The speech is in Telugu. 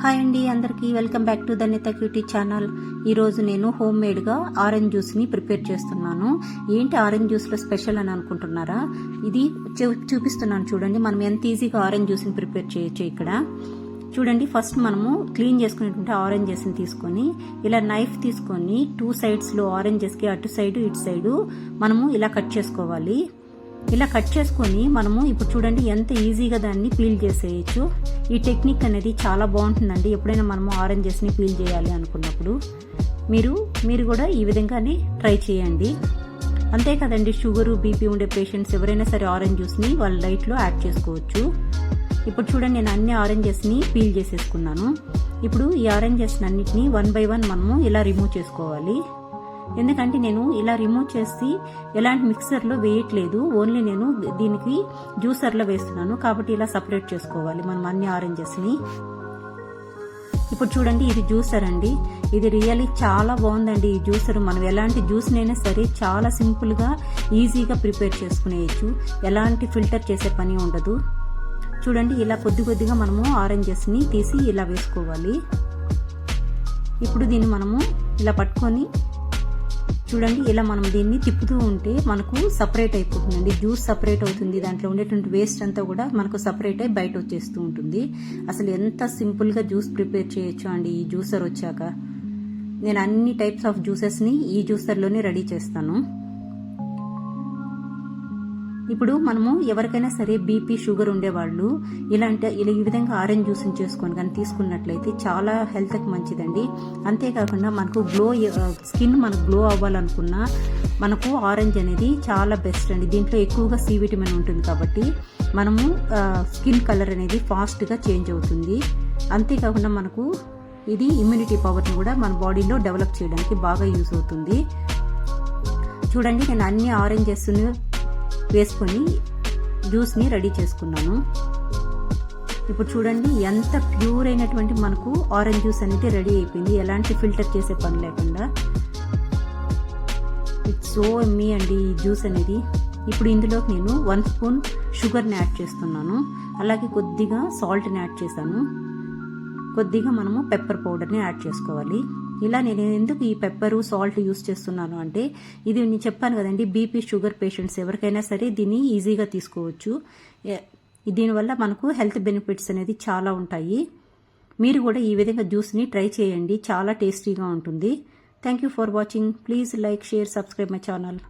హాయ్ అండి, అందరికీ వెల్కమ్ బ్యాక్ టు ధన్యత క్యూటీ ఛానల్. ఈరోజు నేను హోమ్ మేడ్గా ఆరెంజ్ జ్యూస్ని ప్రిపేర్ చేస్తున్నాను. ఏంటి ఆరెంజ్ జ్యూస్లో స్పెషల్ అని అనుకుంటున్నారా? ఇది చూపిస్తున్నాను చూడండి. మనం ఎంత ఈజీగా ఆరెంజ్ జ్యూస్ని ప్రిపేర్ చేయొచ్చు. ఇక్కడ చూడండి, ఫస్ట్ మనము క్లీన్ చేసుకునేటువంటి ఆరెంజెస్ని తీసుకొని ఇలా నైఫ్ తీసుకొని 2 సైడ్స్లో ఆరెంజెస్కి అటు సైడు ఇటు సైడు మనము ఇలా కట్ చేసుకోవాలి. ఇలా కట్ చేసుకొని మనము ఇప్పుడు చూడండి ఎంత ఈజీగా దాన్ని పీల్ చేసేయచ్చు. ఈ టెక్నిక్ అనేది చాలా బాగుంటుందండి. ఎప్పుడైనా మనము ఆరెంజెస్ని పీల్ చేయాలి అనుకున్నప్పుడు మీరు కూడా ఈ విధంగానే ట్రై చేయండి. అంతే కదండి, షుగరు బీపీ ఉండే పేషెంట్స్ ఎవరైనా సరే ఆరెంజ్ జ్యూస్ని వాళ్ళ డైట్లో యాడ్ చేసుకోవచ్చు. ఇప్పుడు చూడండి, నేను అన్ని ఆరెంజెస్ని పీల్ చేసేసుకున్నాను. ఇప్పుడు ఈ ఆరెంజెస్ అన్నిటిని 1 by 1 మనము ఇలా రిమూవ్ చేసుకోవాలి. ఎందుకంటే నేను ఇలా రిమూవ్ చేసి ఎలాంటి మిక్సర్లో వేయట్లేదు, ఓన్లీ నేను దీనికి జ్యూసర్లో వేస్తున్నాను. కాబట్టి ఇలా సపరేట్ చేసుకోవాలి మనం అన్ని ఆరెంజెస్ని. ఇప్పుడు చూడండి, ఇది జ్యూసర్ అండి. ఇది రియల్లీ చాలా బాగుందండి. ఈ జ్యూసర్ మనం ఎలాంటి జ్యూస్నైనా సరే చాలా సింపుల్గా ఈజీగా ప్రిపేర్ చేసుకునేయచ్చు. ఎలాంటి ఫిల్టర్ చేసే పని ఉండదు. చూడండి, ఇలా కొద్దిగా మనము ఆరెంజెస్ని తీసి ఇలా వేసుకోవాలి. ఇప్పుడు దీన్ని మనము ఇలా పట్టుకొని చూడండి, ఇలా మనం దీన్ని తిప్పుతూ ఉంటే మనకు సపరేట్ అయిపోతుందండి. జ్యూస్ సపరేట్ అవుతుంది. దాంట్లో ఉండేటువంటి వేస్ట్ అంతా కూడా మనకు సపరేట్ అయి బయట వచ్చేస్తూ ఉంటుంది. అసలు ఎంత సింపుల్గా జ్యూస్ ప్రిపేర్ చేయొచ్చు అండి ఈ జ్యూసర్ వచ్చాక. నేను అన్ని టైప్స్ ఆఫ్ జ్యూసెస్ని ఈ జ్యూసర్లోనే రెడీ చేస్తాను. ఇప్పుడు మనము ఎవరికైనా సరే బీపీ షుగర్ ఉండేవాళ్ళు ఈ విధంగా ఆరెంజ్ జ్యూస్ని చేసుకొని కానీ తీసుకున్నట్లయితే చాలా హెల్త్కి మంచిదండి. అంతేకాకుండా మనకు స్కిన్ మనకు గ్లో అవ్వాలనుకున్నా మనకు ఆరెంజ్ అనేది చాలా బెస్ట్ అండి. దీంట్లో ఎక్కువగా సి విటమిన్ ఉంటుంది కాబట్టి మనము స్కిన్ కలర్ అనేది ఫాస్ట్గా చేంజ్ అవుతుంది. అంతేకాకుండా మనకు ఇది ఇమ్యూనిటీ పవర్ని కూడా మన బాడీలో డెవలప్ చేయడానికి బాగా యూజ్ అవుతుంది. చూడండి, నేను అన్ని ఆరెంజెస్ని వేసుకొని జ్యూస్ని రెడీ చేసుకున్నాను. ఇప్పుడు చూడండి, ఎంత ప్యూర్ అయినటువంటి మనకు ఆరెంజ్ జ్యూస్ అనేది రెడీ అయిపోయింది. ఎలాంటి ఫిల్టర్ చేసే పని లేకుండా. ఇట్స్ సో యమ్మీ అండి ఈ జ్యూస్ అనేది. ఇప్పుడు ఇందులోకి నేను 1 స్పూన్ షుగర్ని యాడ్ చేస్తున్నాను. అలాగే కొద్దిగా సాల్ట్ని యాడ్ చేశాను. కొద్దిగా మనము పెప్పర్ పౌడర్ని యాడ్ చేసుకోవాలి. ఇలా నేను ఎందుకు ఈ పెప్పరు సాల్ట్ యూస్ చేస్తున్నాను అంటే, ఇది నేను చెప్పాను కదండి, బీపీ షుగర్ పేషెంట్స్ ఎవరికైనా సరే దీన్ని ఈజీగా తీసుకోవచ్చు. దీనివల్ల మనకు హెల్త్ బెనిఫిట్స్ అనేది చాలా ఉంటాయి. మీరు కూడా ఈ విధంగా జ్యూస్ని ట్రై చేయండి, చాలా టేస్టీగా ఉంటుంది. Thank you for watching. Please like, share, subscribe my channel.